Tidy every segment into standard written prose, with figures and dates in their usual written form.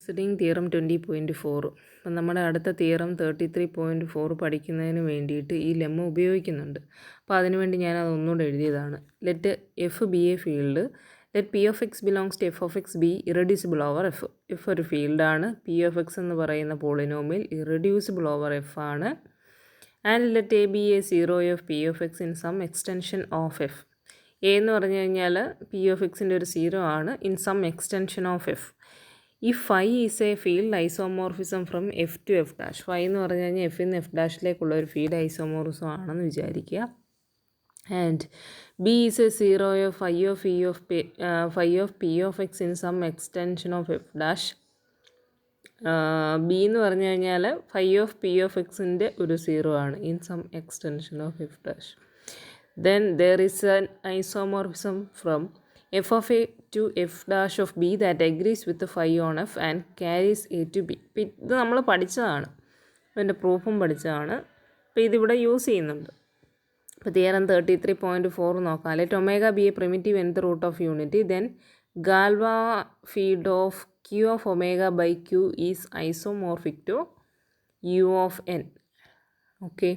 സിഡിങ് theorem 20.4. അപ്പം നമ്മുടെ അടുത്ത തിയറം 33.4 പഠിക്കുന്നതിന് വേണ്ടിയിട്ട് ഈ ലെമ്മ ഉപയോഗിക്കുന്നുണ്ട്. അപ്പോൾ അതിനുവേണ്ടി ഞാൻ അതൊന്നുകൂടെ എഴുതിയതാണ്. Let F be a field, let p of x belongs to F of x be irreducible over F. F ഒരു ഫീൽഡാണ്, പി ഓഫ് എക്സ് എന്ന് പറയുന്ന പോളിനോമിയൽ ഇറഡ്യൂസിബിൾ ഓവർ എഫ് ആണ്. And let a be a zero of p of x in some extension of F. A എന്ന് പറഞ്ഞു കഴിഞ്ഞാൽ p of എക്സിൻ്റെ ഒരു സീറോ ആണ് in some extension of F. ഈ phi is a field isomorphism from F to F dash. Phi എന്ന് പറഞ്ഞു കഴിഞ്ഞാൽ എഫിൽ നിന്ന് എഫ് ഡാഷിലേക്കുള്ള ഒരു ഫീൽഡ് ഐസോമോർഫിസം ആണെന്ന് വിചാരിക്കുക. And b is a zero of phi of p of x in some extension of F dash. B എന്ന് പറഞ്ഞു കഴിഞ്ഞാൽ ഫൈ ഓഫ് പി ഓഫ് എക്സിൻ്റെ ഒരു സീറോ ആണ് in some extension of F dash. Then there is an isomorphism from f of a to f dash of b that agrees with the phi on f and carries a to b. ഇത് നമ്മൾ പഠിച്ചതാണ്, അതിൻ്റെ പ്രൂഫും പഠിച്ചതാണ്. അപ്പോൾ ഇതിവിടെ use ചെയ്യുന്നുണ്ട്. അപ്പോൾ തിയറം 33.4 നോക്കാം. Let omega be a primitive nth root of unity, then Galois field of q of omega by q is isomorphic to u of n. Okay.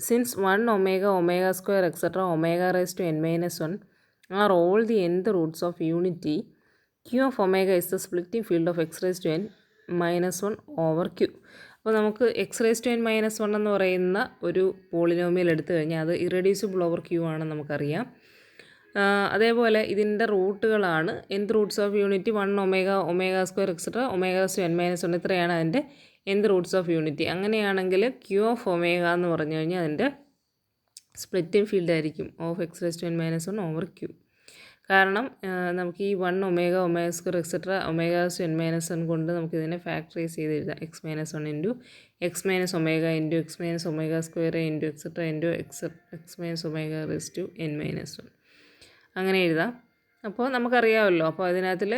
Since 1 omega, omega square, etc., omega raised to n minus 1 are all the nth roots of unity, q of omega is the splitting field of x raised to n minus 1 over q. അപ്പോൾ നമുക്ക് X raise to n minus 1 എന്ന് പറയുന്ന ഒരു polynomial എടുത്തു കഴിഞ്ഞാൽ അത് irreducible over Q ആണെന്ന് നമുക്കറിയാം. അതേപോലെ ഇതിൻ്റെ റൂട്ടുകളാണ് nth roots of unity 1 omega, omega square, etcetera, omega to n minus 1, ഇത്രയാണ് അതിൻ്റെ nth റൂട്ട്സ് ഓഫ് യൂണിറ്റി. അങ്ങനെയാണെങ്കിൽ ക്യൂ ഓഫ് ഒമേഗ എന്ന് പറഞ്ഞു കഴിഞ്ഞാൽ അതിൻ്റെ സ്പ്ലിറ്റിംഗ് ഫീൽഡ് ആയിരിക്കും of x raise to n minus 1 over Q. കാരണം നമുക്ക് ഈ 1 omega, omega square, etcetera, omega to n minus 1 കൊണ്ട് നമുക്കിതിനെ ഫാക്ടറൈസ് ചെയ്ത് എഴുതാം. X minus 1 into x minus omega into x minus omega square into etcetera into x minus omega raise to n minus 1, അങ്ങനെ എഴുതാം. അപ്പോൾ നമുക്കറിയാമല്ലോ. അപ്പോൾ അതിനകത്തിൽ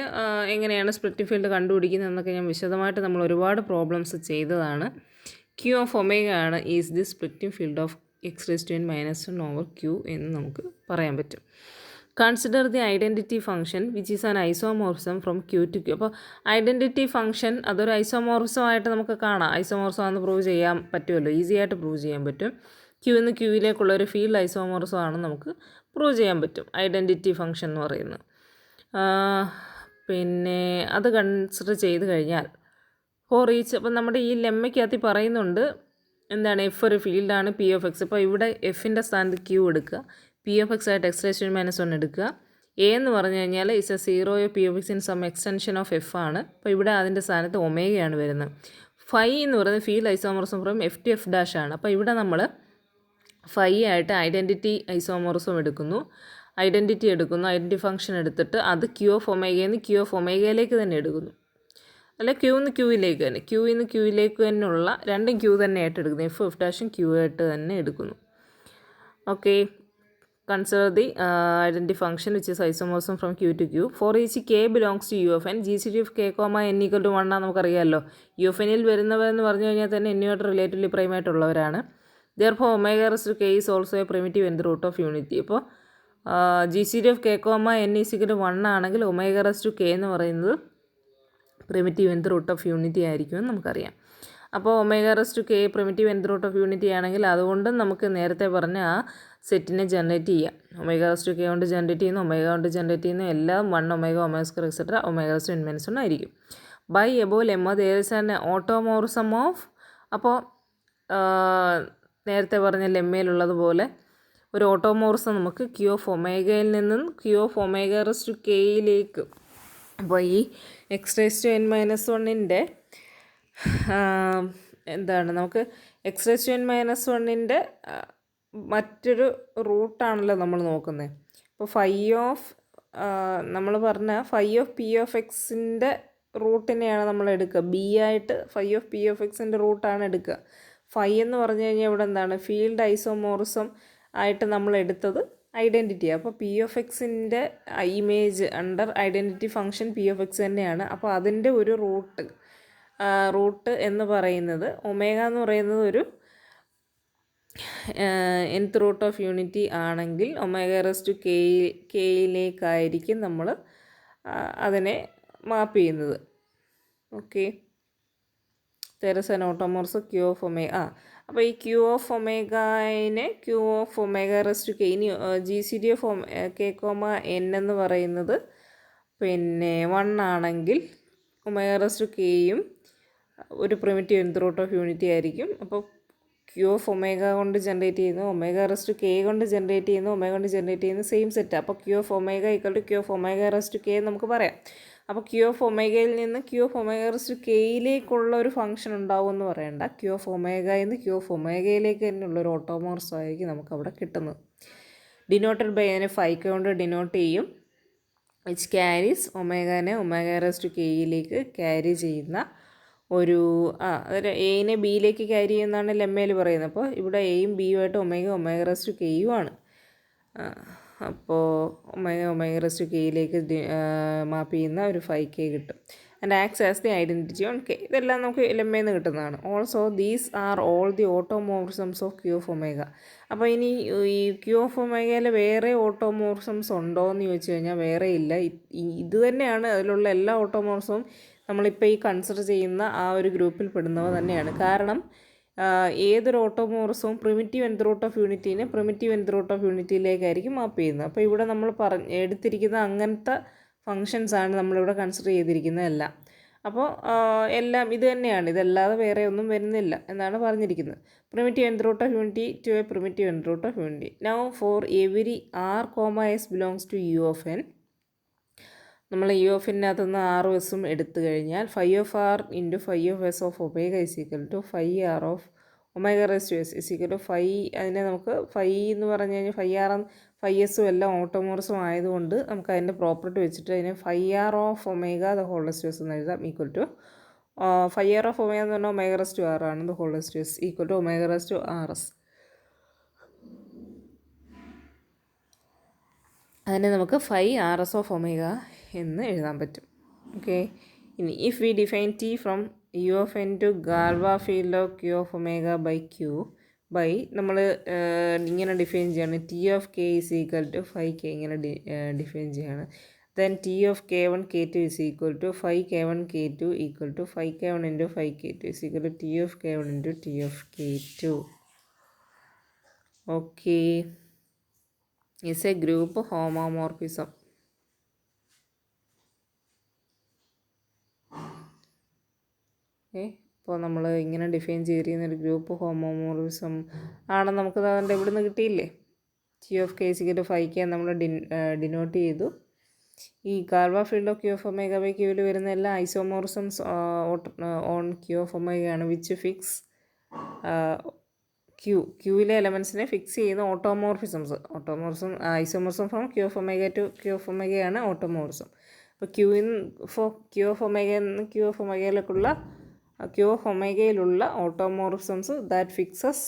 എങ്ങനെയാണ് സ്പ്ലിറ്റിംഗ് ഫീൽഡ് കണ്ടുപിടിക്കുന്നതെന്നൊക്കെ ഞാൻ വിശദമായിട്ട് നമ്മൾ ഒരുപാട് പ്രോബ്ലംസ് ചെയ്തതാണ്. ക്യൂ ഓഫ് ഒമേഗ ആണ് is the splitting field of x raise to n minus 1 over Q എന്ന് നമുക്ക് പറയാൻ പറ്റും. Consider the identity function which is an isomorphism from Q to Q. അപ്പോൾ ഐഡൻറ്റിറ്റി ഫംഗ്ഷൻ അതൊരു ഐസോമോർഫിസമായിട്ട് നമുക്ക് കാണാം. ഐസോമോർഫിസമാണെന്ന് പ്രൂവ് ചെയ്യാൻ പറ്റുമല്ലോ, ഈസി ആയിട്ട് പ്രൂവ് ചെയ്യാൻ പറ്റും. ക്യൂ നിന്ന് ക്യൂയിലേക്കുള്ള ഒരു ഫീൽഡ് ഐസോമോർഫിസമാണെന്ന് നമുക്ക് പ്രൂവ് ചെയ്യാൻ പറ്റും ഐഡൻറ്റിറ്റി ഫംഗ്ഷൻ എന്ന് പറയുന്നത്. പിന്നെ അത് കൺസിഡർ ചെയ്ത് കഴിഞ്ഞാൽ ഫോർ ഈച്ച്, അപ്പം നമ്മുടെ ഈ ലെമ്മയ്ക്കകത്ത് പറയുന്നുണ്ട് എന്താണ്, എഫ് ഒരു ഫീൽഡാണ് പി ഓഫ് എക്സ്. അപ്പോൾ ഇവിടെ എഫിൻ്റെ സ്ഥാനത്ത് ക്യൂ എടുക്കുക, പി ഓഫ് എക്സ് ആയിട്ട് x raise to n minus 1 എടുക്കുക. എ എന്ന് പറഞ്ഞു കഴിഞ്ഞാൽ is a zero p of x in some extension of F ആണ്. അപ്പോൾ ഇവിടെ അതിൻ്റെ സ്ഥാനത്ത് ഒമേഗയാണ് വരുന്നത്. ഫൈ എന്ന് പറയുന്നത് field isomorphism from F to F dash ആണ്. അപ്പോൾ ഇവിടെ നമ്മൾ ഫൈ ആയിട്ട് ഐഡൻറ്റിറ്റി ഐസോമോർഫിസം എടുക്കുന്നു, ഐഡൻറ്റിറ്റി ഫംഗ്ഷൻ എടുത്തിട്ട് അത് ക്യൂ ഓഫ് ഒമേഗയിൽ നിന്ന് ക്യൂ ഓഫ് ഒമേഗയിലേക്ക് തന്നെ എടുക്കുന്നു, അല്ല ക്യൂ നിന്ന് ക്യൂയിലേക്ക് തന്നെ, ക്യൂയിൽ നിന്ന് ക്യൂയിലേക്ക് തന്നെയുള്ള രണ്ടും ക്യൂ തന്നെ ആയിട്ട് എടുക്കുന്നു. എഫ് എഫ് ഡാഷും ക്യൂ ആയിട്ട് തന്നെ എടുക്കുന്നു. Okay. Consider the identity function which is isomorphism from Q to Q. For each k belongs to U of n, G C D of k comma n equal to 1 നമുക്കറിയാമല്ലോ. U of എനിൽ വരുന്നവരെന്ന് പറഞ്ഞു കഴിഞ്ഞാൽ തന്നെ എന്നുമായിട്ട് relatively പ്രൈമായിട്ടുള്ളവരാണ്. Therefore, omega raised to k is also a primitive nth root of unity. അപ്പോൾ G C D of k comma n is equal to 1 ആണെങ്കിൽ ഒമേഗ റേസ് ടു കെ എന്ന് പറയുന്നത് primitive nth root of unity ആയിരിക്കുമെന്ന് നമുക്കറിയാം. അപ്പോൾ omega raise to k primitive nth root of unity ആണെങ്കിൽ അതുകൊണ്ട് നമുക്ക് നേരത്തെ പറഞ്ഞ ആ സെറ്റിനെ ജനറേറ്റ് ചെയ്യാം. ഒമേഗ റേസ് ടു കെ കൊണ്ട് ജനറേറ്റ് ചെയ്യുന്നു, ഒമേഗ കൊണ്ട് ജനറേറ്റ് ചെയ്യുന്നു, എല്ലാം 1 omega, omega square, etcetera, omega raise to n minus 1 ആയിരിക്കും. By above lemma there is an automorphism of, അപ്പോൾ നേരത്തെ പറഞ്ഞ ലെമ്മയിലുള്ളതുപോലെ ഒരു ഓട്ടോമോർഫിസം നമുക്ക് ക്യൂ ഓഫ് ഒമേഗയിൽ നിന്നും Q of omega raise to കെയിലേക്ക്. അപ്പോൾ ഈ X raise to n minus 1ൻ്റെ എന്താണ്, നമുക്ക് X raise to n minus 1ൻ്റെ മറ്റൊരു റൂട്ടാണല്ലോ നമ്മൾ നോക്കുന്നത്. അപ്പോൾ ഫൈ ഓഫ് നമ്മൾ പറഞ്ഞ ഫൈ ഓഫ് പി ഓഫ് എക്സിൻ്റെ റൂട്ടിനെയാണ് നമ്മൾ എടുക്കുക. ബി ആയിട്ട് ഫൈ ഓഫ് പി ഓഫ് എക്സിൻ്റെ റൂട്ടാണ് എടുക്കുക. ഫൈ എന്ന് പറഞ്ഞു കഴിഞ്ഞാൽ ഇവിടെ എന്താണ്, ഫീൽഡ് ഐസോമോർഫിസം ആയിട്ട് നമ്മൾ എടുത്തത് ഐഡൻറ്റിറ്റി. അപ്പോൾ പി ഓഫ് എക്സിൻ്റെ image under identity function P of X തന്നെയാണ്. അപ്പോൾ അതിൻ്റെ ഒരു റൂട്ട് എന്ന് പറയുന്നത് ഒമേഗ എന്ന് പറയുന്നത് ഒരു nth റൂട്ട് ഓഫ് യൂണിറ്റി ആണെങ്കിൽ ഒമേഗ റേസ് ടു കെയിലേക്കായിരിക്കും നമ്മൾ അതിനെ മാപ്പ് ചെയ്യുന്നത്. Okay, there is an automorph Q of omega. അപ്പോൾ ഈ Q of omega-നെ Q of omega rest to k, ഇനി GCD of k, n എന്ന് പറയുന്നത് പിന്നെ 1 ആണെങ്കിൽ ഒമേഗ റെസ്റ്റ് ടു കെയും ഒരു primitive nth root of unity ആയിരിക്കും. അപ്പോൾ Q of omega കൊണ്ട് ജനറേറ്റ് ചെയ്യുന്നു, ഒമേഗ റെസ്റ്റ് ടു കെ കൊണ്ട് ജനറേറ്റ് ചെയ്യുന്നു, ഒമേഗ കൊണ്ട് ജനറേറ്റ് ചെയ്യുന്ന സെയിം സെറ്റ്. അപ്പോൾ Q of omega equal to Q of omega raised to k നമുക്ക് പറയാം. അപ്പോൾ Q of omega-യിൽ നിന്ന് Q of omega raised to കെയിലേക്കുള്ള ഒരു ഫംഗ്ഷൻ ഉണ്ടാവും എന്ന് പറയണ്ട. Q of omega-യിൽ നിന്ന് Q of omega-യിലേക്ക് തന്നെയുള്ള ഒരു ഓട്ടോമോർഫ്സ് ആയിരിക്കും നമുക്കവിടെ കിട്ടുന്നത്. ഡിനോട്ടഡ് ബൈ അതിനെ 5k കൊണ്ട് ഡിനോട്ട് ചെയ്യും. വിച്ച് ക്യാരീസ് ഒമേഗനെ ഒമേഗ റെസ്റ്റ് ടു കെയിലേക്ക് ക്യാരി ചെയ്യുന്ന ഒരു അതൊരു എയിനെ ബിയിലേക്ക് ക്യാരി ചെയ്യുന്നതാണ് ലെമ്മയിൽ പറയുന്നത്. അപ്പോൾ ഇവിടെ എയും ബിയുമായിട്ട് ഒമേഗ റെസ്റ്റ് ടു കെയുമാണ്. അപ്പോൾ ഒമേഗ റെസ്റ്റ് ടു കെയിലേക്ക് മാപ്പ് ചെയ്യുന്ന ഒരു 5k കിട്ടും. And acts as the identity on K. ഇതെല്ലാം നമുക്ക് ലെമ്മയിൽ നിന്ന് കിട്ടുന്നതാണ്. Also these are all the automorphisms of Q of omega. അപ്പോൾ ഇനി ഈ Q of omega-യിൽ വേറെ ഓട്ടോമോർഫിസംസ് ഉണ്ടോ എന്ന് ചോദിച്ചു കഴിഞ്ഞാൽ വേറെ ഇല്ല. ഇത് തന്നെയാണ് അതിലുള്ള എല്ലാ ഓട്ടോമോർഫിസവും നമ്മളിപ്പോൾ ഈ കൺസിഡർ ചെയ്യുന്ന ആ ഒരു ഗ്രൂപ്പിൽ പെടുന്നവ തന്നെയാണ്. കാരണം ഏതൊരു ഓട്ടോമോർഫിസവും പ്രിമിറ്റീവ് nth റൂട്ട് ഓഫ് യൂണിറ്റീനെ പ്രിമിറ്റീവ് nth റൂട്ട് ഓഫ് യൂണിറ്റിയിലേക്കായിരിക്കും മാപ്പ് ചെയ്യുന്നത്. അപ്പോൾ ഇവിടെ നമ്മൾ എടുത്തിരിക്കുന്ന അങ്ങനത്തെ ഫങ്ഷൻസാണ് നമ്മളിവിടെ കൺസിഡർ ചെയ്തിരിക്കുന്നതെല്ലാം. അപ്പോൾ എല്ലാം ഇത് തന്നെയാണ്, ഇതല്ലാതെ വേറെ ഒന്നും വരുന്നില്ല എന്നാണ് പറഞ്ഞിരിക്കുന്നത്. Primitive nth root of unity to a primitive nth root of unity. Now for every r, s belongs to u of n, നമ്മൾ u of n-നകത്തുനിന്ന് r ഉം എടുത്തു കഴിഞ്ഞാൽ phi of r into phi of s of omega is equal to phi r of omega raised to s is equal to phi. അതിനെ നമുക്ക് phi എന്ന് പറഞ്ഞു കഴിഞ്ഞാൽ phi r phi s എല്ലാം ഓട്ടോമോർഫും ആയതുകൊണ്ട് നമുക്ക് അതിൻ്റെ പ്രോപ്പർട്ടി വെച്ചിട്ട് അതിനെ phi r of omega the whole raised to s എന്ന് എഴുതാം. Equal to phi r of omega എന്ന് പറഞ്ഞാൽ ഒമേഗ റെസ്റ്റ് ടു r ആണ്, the whole raised to s equal to omega raised to r s. അതിനെ നമുക്ക് phi r s of omega എന്ന് എഴുതാൻ പറ്റും. ഓക്കെ, ഇനി if we define T from u of n to Galois field of Q of omega by Q by നമ്മൾ ഇങ്ങനെ define ചെയ്യാണ് T of k is equal to 5k ഇങ്ങനെ define ചെയ്യാണ്. Then T of k1 k2 is equal to 5k1 k2 equal to 5k1 into 5k2 is equal to T of k1 into T of k2. Okay, is a group homomorphism. ഇപ്പോൾ നമ്മൾ ഇങ്ങനെ define ചെയ്തിരിക്കുന്ന ഒരു group homomorphism ആണെന്ന് നമുക്കത് അതിൻ്റെ ഇവിടെ നിന്ന് കിട്ടിയില്ലേ. ടി ഓഫ് കെ സിക്കൽ 5k നമ്മൾ ഡിനോട്ട് ചെയ്തു. ഈ Galois field of Q of omega by Qയിൽ വരുന്ന എല്ലാ isomorphisms on Q of omega ആണ്. വിച്ച് ഫിക്സ് ക്യൂവിലെ എലമെൻസിനെ ഫിക്സ് ചെയ്യുന്ന automorphisms. Isomorphism from Q of omega to Q of omega ആണ് ഓട്ടോമോർഫിസം. അപ്പോൾ Q of omega എന്ന് Q of omegയിലുള്ള automorphisms that fixes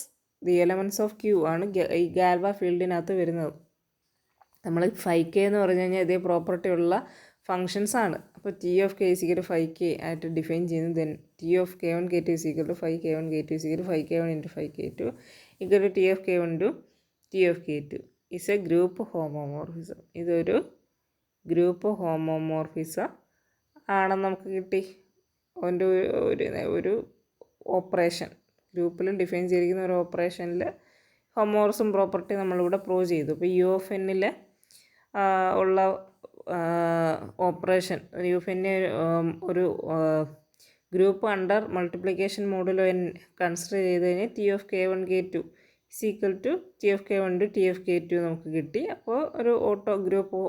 the elements of Q ആണ് ഈ ഗാൽവ ഫീൽഡിനകത്ത് വരുന്നത്. നമ്മൾ 5k എന്ന് പറഞ്ഞു കഴിഞ്ഞാൽ ഇതേ പ്രോപ്പർട്ടി ഉള്ള ഫങ്ഷൻസ് ആണ്. അപ്പോൾ T of k is equal to 5k ആയിട്ട് ഡിഫൈൻ ചെയ്യുന്നു. Then T of k1 k2 is equal to 5k1 k2 is equal to 5k1 into 5k2 equal to T of k1 to T of k2 is a group homomorphism. ഇതൊരു group homomorphism ആണെന്ന് നമുക്ക് കിട്ടി. അതിൻ്റെ ഒരു operation ഗ്രൂപ്പിൽ define ചെയ്തിരിക്കുന്ന ഒരു ഓപ്പറേഷനിൽ homomorphism property നമ്മളിവിടെ പ്രൂവ് ചെയ്തു. ഇപ്പോൾ യു ഓഫ് എന്നിൽ ഉള്ള ഓപ്പറേഷൻ യു ഓഫ് എന്നെ ഒരു group under multiplication modulo n consider ചെയ്ത് കഴിഞ്ഞാൽ T of k1 k2 is equal to T of k1 to T of k2 നമുക്ക് കിട്ടി. അപ്പോൾ ഒരു ഗ്രൂപ്പ്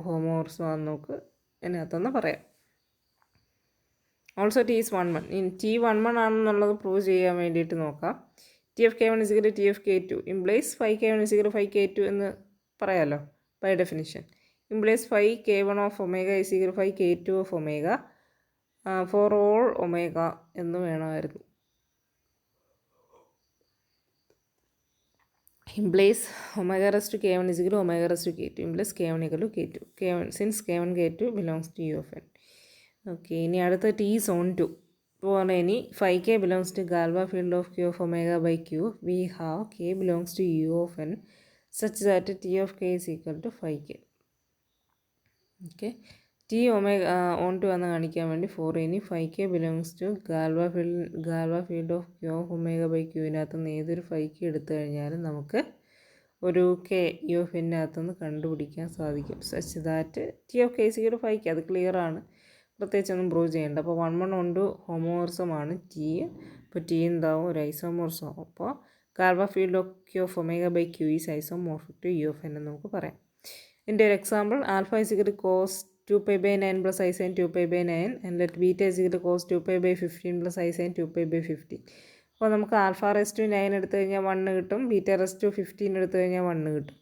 ഹോമോമോർഫിസം ആണെന്ന് നമുക്ക് ഇതിനകത്തൊന്ന് പറയാം. Also T is 1 1. ഇനി ടി 1 1 ആണെന്നുള്ളത് പ്രൂവ് ചെയ്യാൻ വേണ്ടിയിട്ട് നോക്കാം. T of k1 is equal to T of k2 implies 5k1 is equal to 5k2 എന്ന് പറയാമല്ലോ by definition. Implies 5k1 of omega is equal to 5k2 of omega for all omega എന്ന് വേണമായിരുന്നു. Implies omega raised to k1 is equal to omega raised to k2 implies k1 equal to k2 since k1 k2 belongs to u of n. Okay, ഇനി അടുത്ത T is on 2. ഇപ്പോൾ പറഞ്ഞാൽ ഇനി 5k belongs to Galois field of Q of omega by Q. We have k belongs to u of n such that T of k is equal to 5k. Okay, T omega on to എന്ന് കാണിക്കാൻ വേണ്ടി for ഇനി 5k belongs to Galois field of Q of omega by ക്യൂവിനകത്ത് നിന്ന് ഏതൊരു 5k എടുത്തു കഴിഞ്ഞാലും നമുക്ക് ഒരു കെ ഇ ഓഫ് എന്നകത്തുനിന്ന് കണ്ടുപിടിക്കാൻ സാധിക്കും. Such that T of K സിക്ക് ഒരു 5k, അത് ക്ലിയർ ആണ്, പ്രത്യേകിച്ചൊന്നും പ്രൂവ് ചെയ്യേണ്ട. അപ്പോൾ 1 കൊണ്ട് ഹോമോമോർഫമാണ് ടി. അപ്പോൾ ടി എന്താവും, ഒരു ഐസോമോർഫം ആവും. അപ്പോൾ Galois field of Q of omega by Q is isomorphic to E of N എന്ന് നമുക്ക് പറയാം. ഇതിൻ്റെ ഒരു example, alpha is equal to cos 2π/9 plus i sine 2π/9 and let beta is equal to cos 2π/15 plus i sine 2π/15. അപ്പോൾ നമുക്ക് alpha rays to 9 എടുത്തു കഴിഞ്ഞാൽ 1 കിട്ടും, ബീറ്റ റേസ് ടു 15 എടുത്തു കഴിഞ്ഞാൽ 1 കിട്ടും.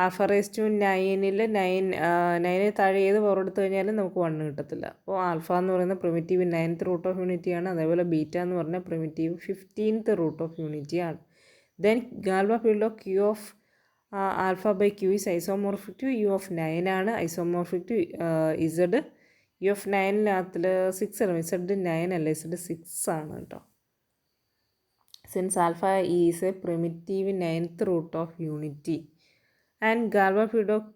ആൽഫ റേസ് ടു 9ൽ 9 താഴെ ഏത് പവർ എടുത്തു കഴിഞ്ഞാലും നമുക്ക് 1 കിട്ടത്തില്ല. അപ്പോൾ ആൽഫ എന്ന് പറയുന്ന primitive 9th root of unity ആണ്, അതേപോലെ ബീറ്റ എന്ന് പറഞ്ഞാൽ primitive 15th root of unity ആണ്. Then Galois field of Q of alpha by Q is isomorphic to U of 9 ആണ്, isomorphic to Z. U of 9-ൽ 6 ആണ്, ഇസഡ് 9 അല്ല, Z 6 ആണ് കേട്ടോ. Since alpha is a primitive 9th root of unity and Galois field of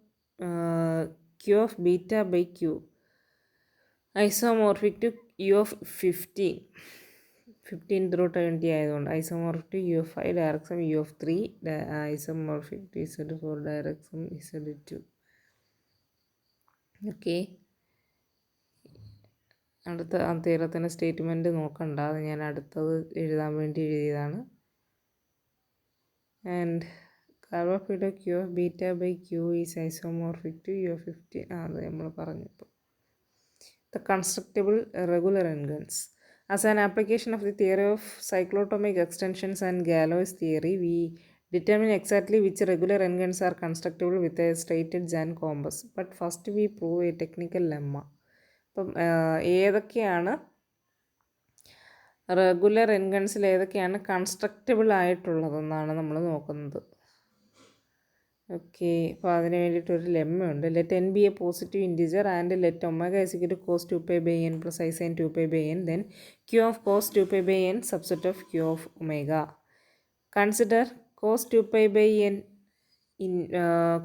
Q of beta by Q isomorphic to U of 15th root unity ആയതുകൊണ്ട് isomorphic to U of 5 direction U of 3 isomorphic to Z 4 direction Z 2. Okay, അടുത്ത തീരത്തിൻ്റെ statement നോക്കണ്ട, അത് ഞാൻ അടുത്തത് എഴുതാൻ വേണ്ടി എഴുതിയതാണ്. And Galois field of Q of beta by Q is isomorphic to U of 15. അത് നമ്മൾ പറഞ്ഞു. ഇപ്പോൾ the constructible regular ngons. As an application of the theory of cyclotomic extensions and Galois theory, we determine exactly which regular n-gons are constructible with a straight edge and compass. But first we prove a technical lemma. അപ്പം ഏതൊക്കെയാണ് regular എൻഗൺസിൽ ഏതൊക്കെയാണ് കൺസ്ട്രക്റ്റബിൾ ആയിട്ടുള്ളതെന്നാണ് നമ്മൾ നോക്കുന്നത്. Okay, അപ്പോൾ അതിന് വേണ്ടിയിട്ടൊരു ലെമ്മയുണ്ട്. Let n be a positive integer and let omega is equal to cos 2π/n plus i sine 2π/n, then Q of cos 2π/n subset of Q of omega. Consider cos 2π/n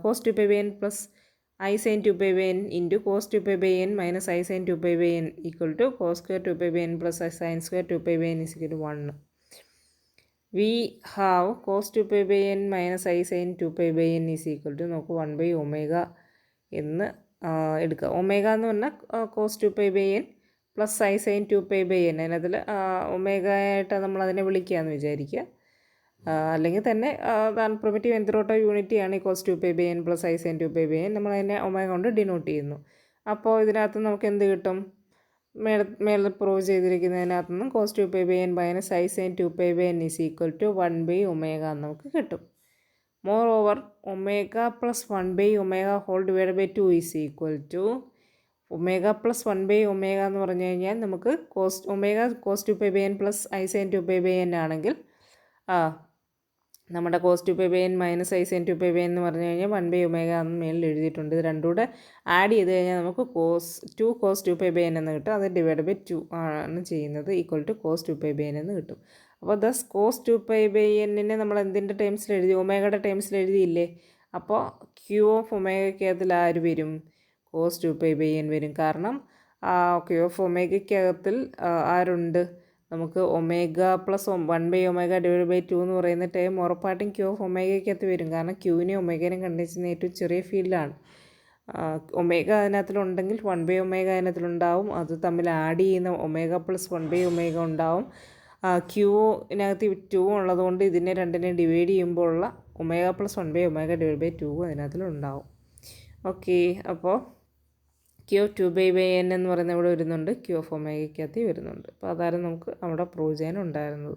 cos 2π/n plus i sine 2π/n into cos 2π/n minus i sine 2π/n equal to cos square 2π/n plus sine square 2π/n is equal to 1. We have cos 2π/n minus I sin 2π/n is equal to നമുക്ക് 1/omega എന്ന് എടുക്കുക. Omega എന്ന് പറഞ്ഞാൽ cos 2π/n plus I sin 2π/n, അതിനതിൽ omega ആയിട്ട് നമ്മളതിനെ വിളിക്കുകയെന്ന് വിചാരിക്കുക. അല്ലെങ്കിൽ തന്നെ പ്രിമിറ്റീവ് nth റൂട്ട് ഓഫ് യൂണിറ്റിയാണ് ഈ cos 2π/n plus I sin 2π/n, നമ്മളതിനെ ഒമേഗ കൊണ്ട് ഡിനോട്ട് ചെയ്യുന്നു. അപ്പോൾ ഇതിനകത്ത് നമുക്ക് എന്ത് കിട്ടും, മേലെ പ്രൂവ് ചെയ്തിരിക്കുന്നതിനകത്ത് നിന്ന് cos 2π/n minus i sine 2π/n is equal to 1/omega എന്ന് നമുക്ക് കിട്ടും. Moreover omega plus 1/omega whole divide by 2 is equal to omega plus 1/omega എന്ന് പറഞ്ഞു കഴിഞ്ഞാൽ നമുക്ക് omega cos 2π/n plus i sine 2π/n ആണെങ്കിൽ നമ്മുടെ cos 2π/n minus i sine 2π/n എന്ന് പറഞ്ഞു കഴിഞ്ഞാൽ 1/omega എന്ന് മേളിൽ എഴുതിയിട്ടുണ്ട്. ഇത് രണ്ടും കൂടെ ആഡ് ചെയ്ത് കഴിഞ്ഞാൽ നമുക്ക്2 cos 2π/n എന്ന് കിട്ടും. അത് ഡിവൈഡ് ബൈ 2 ആണ് ചെയ്യുന്നത്, ഈക്വൽ ടു cos 2π/n എന്ന് കിട്ടും. അപ്പോൾ ദസ് cos 2π/n നമ്മൾ എന്തിൻ്റെ ടേംസിൽ എഴുതി, ഒമേഗയുടെ ടേംസിൽ എഴുതിയില്ലേ. അപ്പോൾ ക്യൂ ഓഫ് ഒമേഗയ്ക്കകത്തിൽ ആര് വരും, cos 2π/n വരും. കാരണം ക്യൂ ഓഫ് ഒമേഗയ്ക്കകത്തിൽ ആരുണ്ട്, നമുക്ക് omega plus 1/omega divide by 2 എന്ന് പറയുന്ന ടേം ഉറപ്പായിട്ടും ക്യൂ ഓഫ് ഒമേഗയ്ക്കകത്ത് വരും. കാരണം ക്യൂവിനെയും ഒമേഗനെയും കണ്ടുവച്ചിരുന്ന ഏറ്റവും ചെറിയ ഫീൽഡാണ്. ഒമേഗ അതിനകത്തിലുണ്ടെങ്കിൽ 1/omega അതിനകത്തിലുണ്ടാവും, അത് തമ്മിൽ ആഡ് ചെയ്യുന്ന ഒമേഗ പ്ലസ് 1/omega ഉണ്ടാവും. ക്യൂവിനകത്ത് 2 ഉള്ളതുകൊണ്ട് ഇതിനെ രണ്ടിനെയും ഡിവൈഡ് ചെയ്യുമ്പോൾ ഉള്ള omega plus 1/omega divide by 2 അതിനകത്തിലുണ്ടാവും. ഓക്കെ, അപ്പോൾ ക്യൂ ഓഫ് 2π/n എന്ന് പറയുന്നത് ഇവിടെ വരുന്നുണ്ട്, ക്യൂ ഓഫ് ഒമേഗയ്ക്കകത്ത് വരുന്നുണ്ട്. അപ്പോൾ അതായിരുന്നു നമുക്ക് അവിടെ പ്രൂവ് ചെയ്യാനുണ്ടായിരുന്നത്.